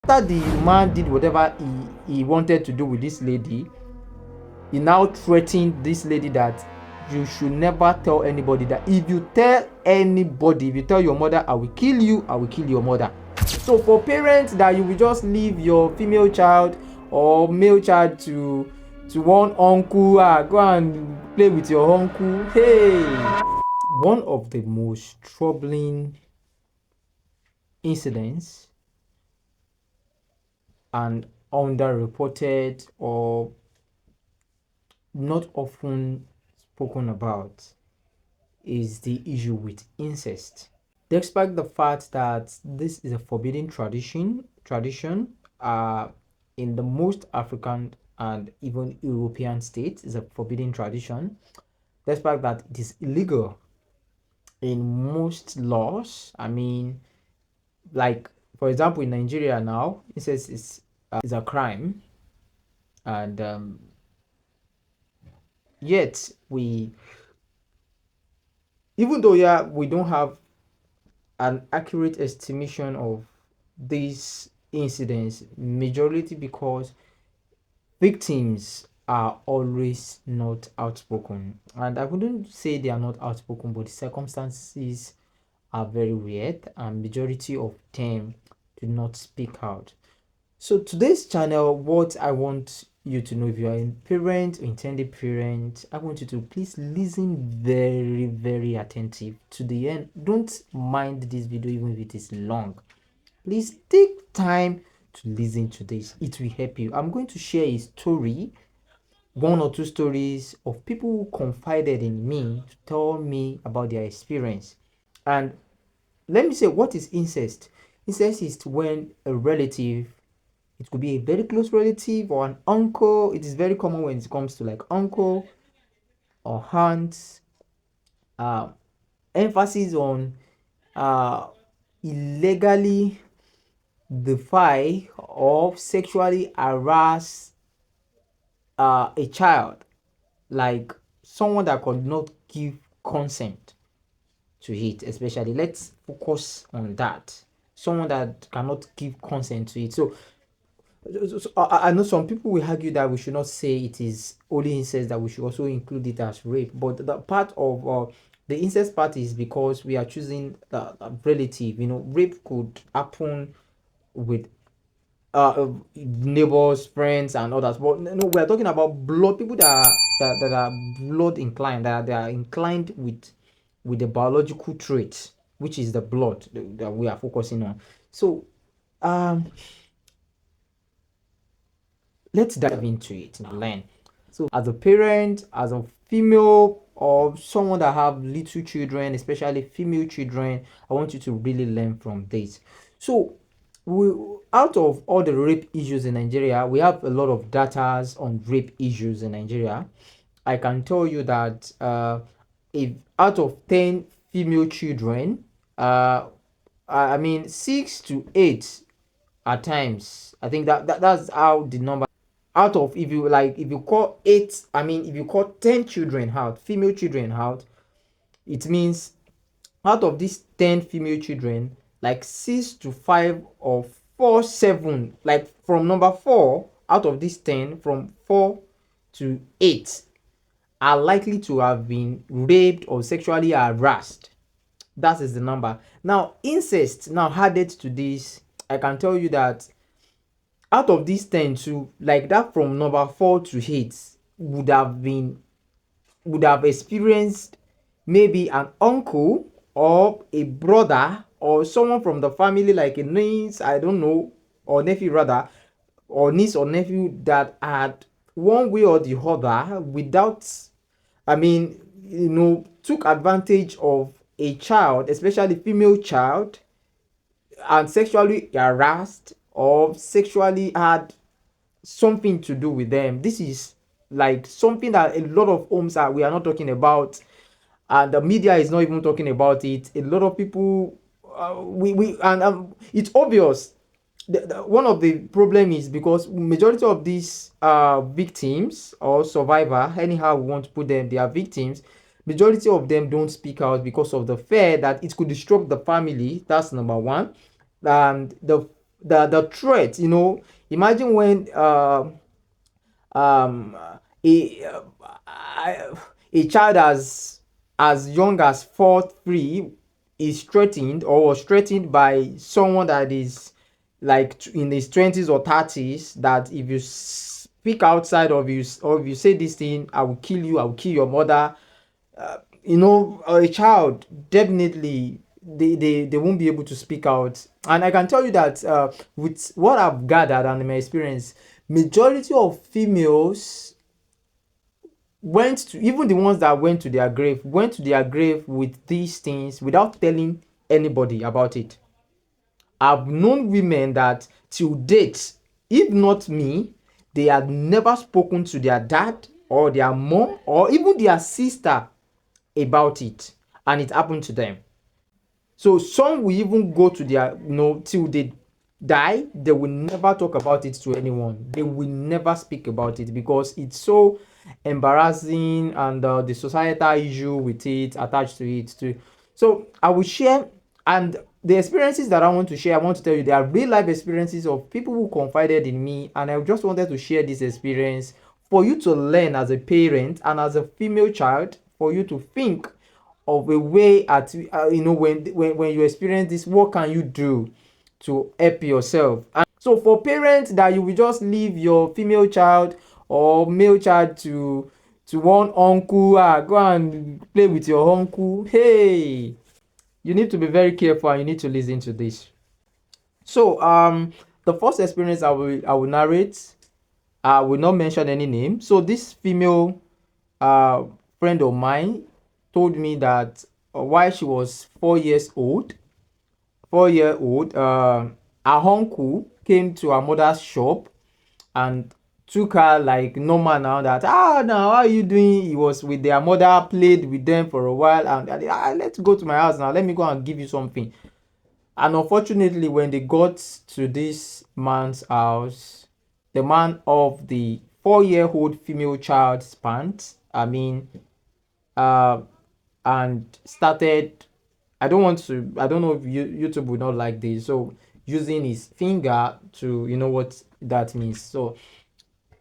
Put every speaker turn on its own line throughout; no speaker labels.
After the man did whatever he wanted to do with this lady, he now threatened this lady that you should never tell anybody, that if you tell anybody, if you tell your mother, I will kill you, I will kill your mother. So for parents that you will just leave your female child or male child to one uncle, go and play with your uncle. Hey, one of the most troubling incidents and underreported or not often spoken about is the issue with incest. Despite the fact that this is a forbidden tradition in the most African and even European states is a forbidden tradition. Despite that, it is illegal in most laws. I mean, like for example, in Nigeria now, incest is a crime, and yet we, even though yeah, we don't have an accurate estimation of these incidents, majority because victims are always not outspoken. And I wouldn't say they are not outspoken, but the circumstances are very weird, and majority of them do not speak out. So today's channel, what I want you to know, if you are a parent or intended parent, I want you to please listen very, very attentive to the end. Don't mind this video even if it is long. Please take time to listen to this. It will help you. I'm going to share a story, one or two stories of people who confided in me to tell me about their experience. And let me say, what is incest? Incest is when a relative, it could be a very close relative or an uncle. It is very common when it comes to like uncle or aunt. Uh, Emphasis on uh, illegally defy or sexually harass a child, like someone that could not give consent to it. Especially, let's focus on that. Someone that cannot give consent to it. So I know some people will argue that we should not say it is only incest, that we should also include it as rape. But the part of the incest part is because we are choosing the relative. You know, rape could happen with neighbors, friends, and others. But no, we are talking about blood people that are blood inclined, that they are inclined with the biological trait, which is the blood that we are focusing on. So um let's dive into it and learn. So as a parent, as a female or someone that have little children, especially female children, I want you to really learn from this. So we, out of all the rape issues in Nigeria, we have a lot of data on rape issues in Nigeria. I can tell you that if out of 10 female children, I mean 6 to 8 at times, I think that's how the number, out of, if you like, if you call 8, I mean if you call 10 children out, female children out, it means out of these 10 female children, like 6 to 5 or 4 7, like from number 4 out of these 10, from 4 to 8 are likely to have been raped or sexually harassed. That is the number. Now incest now added to this, I can tell you that out of these 10 to like that, from number 4 to 8 would have experienced maybe an uncle or a brother or someone from the family, like a niece, I don't know, or nephew rather, or niece or nephew, that had one way or the other, without, I mean, took advantage of a child, especially female child, and sexually harassed or sexually had something to do with them. This is like something that a lot of homes are, we are not talking about, and the media is not even talking about it. A lot of people, we and it's obvious. One of the problem is because majority of these victims or survivor, anyhow we want to put them, they are victims. Majority of them don't speak out because of the fear that it could disrupt the family. That's number one. And the threat, imagine when um a a child as young as 4 3 is threatened or was threatened by someone that is like in his 20s or 30s, that if you speak outside of you, or if you say this thing, I will kill you, I will kill your mother. A child definitely, they won't be able to speak out. And I can tell you that with what I've gathered and my experience, majority of females went to, even the ones that went to their grave with these things without telling anybody about it. I've known women that till date, if not me, they had never spoken to their dad or their mom or even their sister about it, and it happened to them. So some will even go to their, till they die, they will never talk about it to anyone. They will never speak about it because it's so embarrassing, and the societal issue with it attached to it too. So I will share, and the experiences that I want to share, I want to tell you, they are real life experiences of people who confided in me, and I just wanted to share this experience for you to learn as a parent and as a female child, for you to think of a way at, when you experience this, what can you do to help yourself. And so for parents that you will just leave your female child or male child to one uncle, go and play with your uncle, hey, you need to be very careful and you need to listen to this. So the first experience I will narrate, I will not mention any name. So this female uh friend of mine told me that while she was 4 years old, 4 year old, her uncle came to her mother's shop and took her like normal, now that, now how are you doing. He was with their mother, played with them for a while, and let's go to my house now, let me go and give you something. And unfortunately, when they got to this man's house, the man of the 4-year-old female child's pants, uh, and started, I don't know if YouTube would not like this, so using his finger to, what that means. So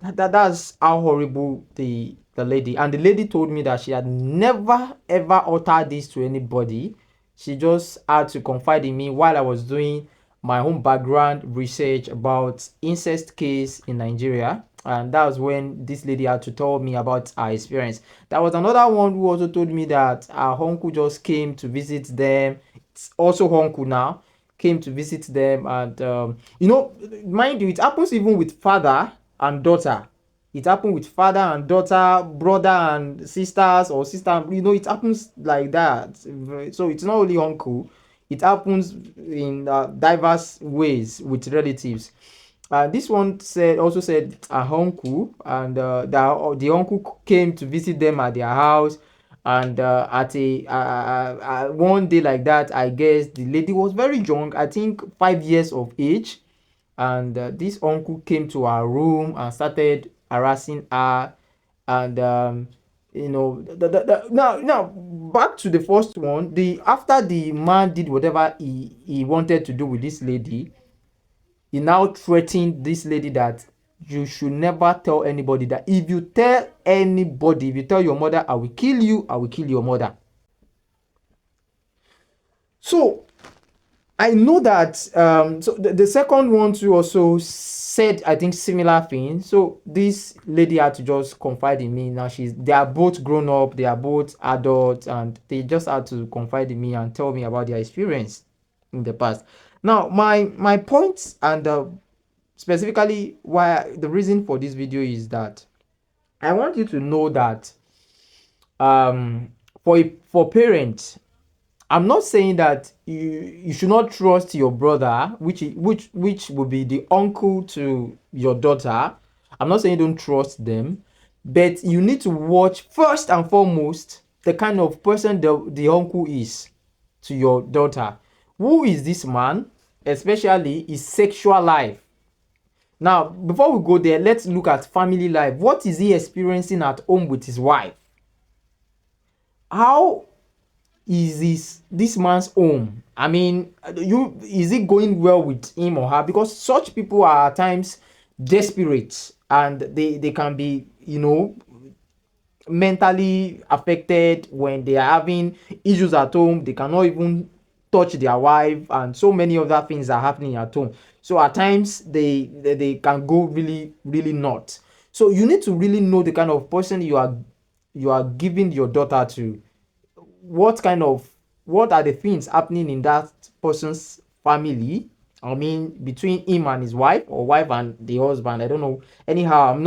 that's how horrible the lady, and the lady told me that she had never ever uttered this to anybody. She just had to confide in me while I was doing my own background research about incest case in Nigeria, and that was when this lady had to tell me about her experience. There was another one who also told me that her uncle just came to visit them. It's also uncle now, came to visit them, and mind you, it happens even with father and daughter. It happened with father and daughter, brother and sisters, or sister, it happens like that. So it's not only uncle, it happens in diverse ways with relatives. This one also said a uncle, and the uncle came to visit them at their house, and at a one day like that, I guess the lady was very young, I think 5 years of age, and this uncle came to her room and started harassing her, and now back to the first one. The After the man did whatever he wanted to do with this lady, he now threatened this lady that you should never tell anybody, that if you tell anybody, if you tell your mother, I will kill you, I will kill your mother. So I know that so the second one too also said, I think, similar thing. So this lady had to just confide in me. Now they are both grown up, they are both adults, and they just had to confide in me and tell me about their experience in the past. Now my points, and specifically why the reason for this video is that I want you to know that um for parents, I'm not saying that you should not trust your brother, which would be the uncle to your daughter. I'm not saying don't trust them, but you need to watch first and foremost the kind of person the uncle is to your daughter. Who is this man? Especially his sexual life. Now, before we go there, let's look at family life. What is he experiencing at home with his wife? How is this man's home? I mean, you is it going well with him or her? Because such people are at times desperate, and they can be, mentally affected when they are having issues at home. They cannot even touch their wife, and so many other things are happening at home. So at times they can go really really nuts. So you need to really know the kind of person you are giving your daughter to. What are the things happening in that person's family. I mean, between him and his wife, or wife and the husband. I don't know. Anyhow,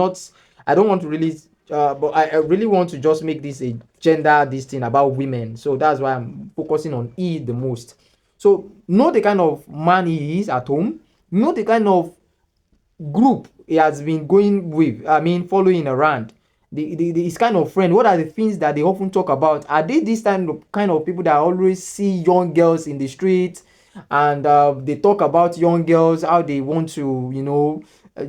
I don't want to really but I really want to just make this a gender this thing about women. So that's why I'm focusing on he the most. So know the kind of man he is at home. Know the kind of group he has been going with, I mean, following around. His kind of friend. What are the things that they often talk about? Are they this kind of people that always see young girls in the street, and they talk about young girls, how they want to,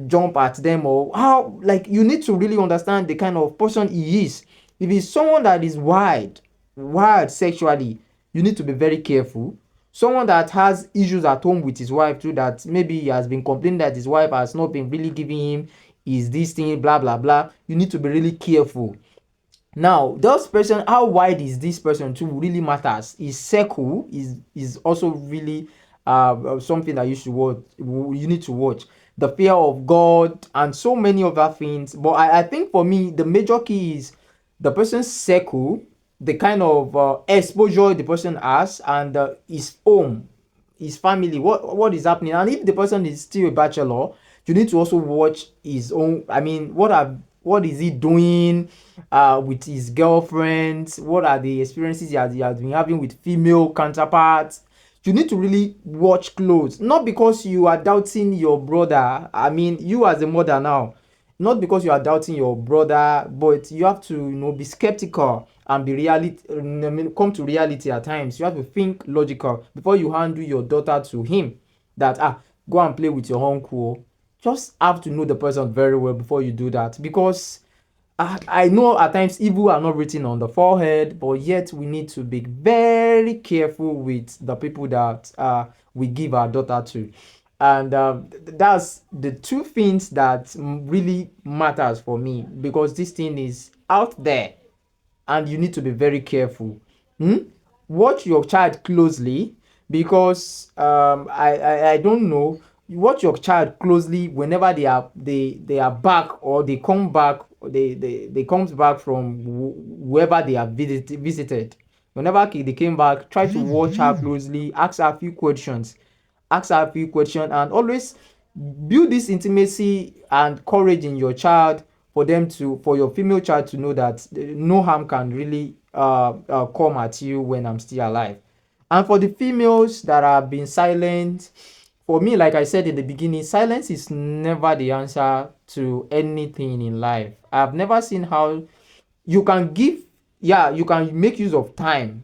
jump at them, or how, like, you need to really understand the kind of person he is. If he's someone that is wild sexually, you need to be very careful. Someone that has issues at home with his wife too, that maybe he has been complaining that his wife has not been really giving him is this thing, blah blah blah, you need to be really careful. Now, this person, how wide is this person too really matters. His circle is also really something that you need to watch. The fear of God and so many other things. But I think for me the major key is the person's circle, the kind of exposure the person has, and his home, his family, what is happening. And if the person is still a bachelor, you need to also watch his own. I mean, what is he doing with his girlfriends? What are the experiences he has been having with female counterparts? You need to really watch close. Not because you are doubting your brother. I mean, you as a mother now, not because you are doubting your brother, but you have to, be skeptical and be reality. I mean, come to reality at times. You have to think logical before you handle your daughter to him. That go and play with your uncle. Just have to know the person very well before you do that, because I know at times evil are not written on the forehead, but yet we need to be very careful with the people that we give our daughter to. And that's the two things that really matters for me, because this thing is out there and you need to be very careful. Hmm? Watch your child closely, because I don't know. Watch your child closely whenever they are back, or they come back, they comes back from whoever they have visited. Whenever they came back, try to watch her closely, ask her a few questions, and always build this intimacy and courage in your child, for your female child to know that no harm can really come at you when I'm still alive. And for the females that have been silent, for me, like I said in the beginning, silence is never the answer to anything in life. I've never seen how you can give, yeah, you can make use of time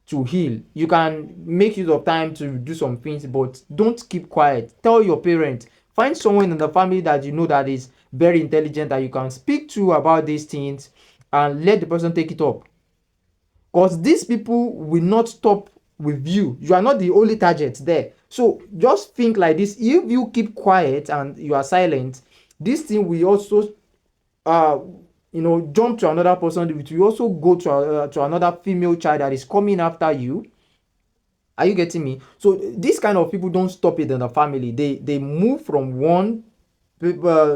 to heal. You can make use of time to do some things, but don't keep quiet. Tell your parents. Find someone in the family that you know that is very intelligent, that you can speak to about these things, and let the person take it up. Because these people will not stop with you. You are not the only target there. So just think like this: if you keep quiet and you are silent, this thing will also uh jump to another person. It will also go to another female child that is coming after you. Are you getting me? So these kind of people don't stop it in the family. They move from one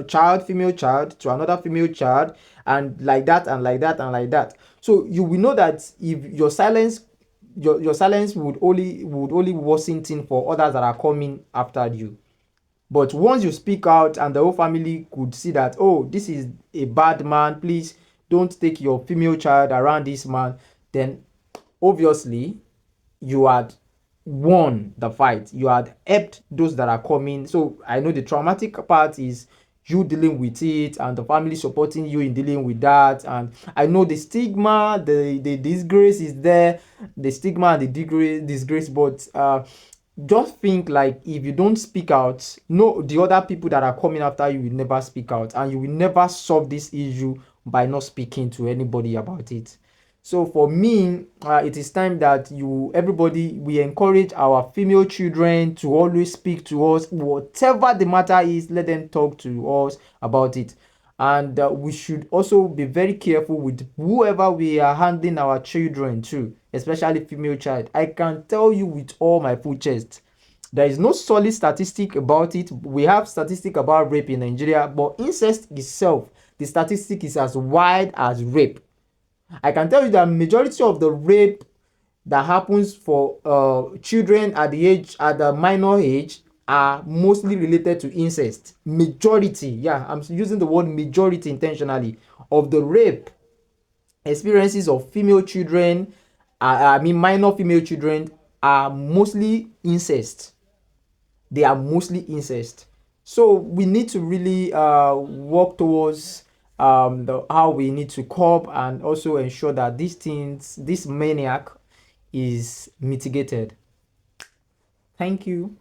child, female child, to another female child, and like that, and like that, and like that. So you will know that if your silence would only worsen thing for others that are coming after you. But once you speak out and the whole family could see that, oh, this is a bad man, please don't take your female child around this man, then obviously you had won the fight. You had helped those that are coming. So I know the traumatic part is you dealing with it, and the family supporting you in dealing with that. And I know the stigma, the disgrace is there, the stigma and the disgrace. But just think, like, if you don't speak out, no, the other people that are coming after you will never speak out, and you will never solve this issue by not speaking to anybody about it. So for me, it is time that we encourage our female children to always speak to us, whatever the matter is. Let them talk to us about it, and we should also be very careful with whoever we are handing our children to, especially female child. I can tell you with all my full chest, there is no solid statistic about it. We have statistic about rape in Nigeria, but incest itself, the statistic is as wide as rape. I can tell you that majority of the rape that happens for children at the minor age are mostly related to incest. Majority, yeah, I'm using the word majority intentionally, of the rape experiences of female children, I mean minor female children, are mostly incest. They are mostly incest. So we need to really work towards how we need to cope, and also ensure that this maniac is mitigated. Thank you.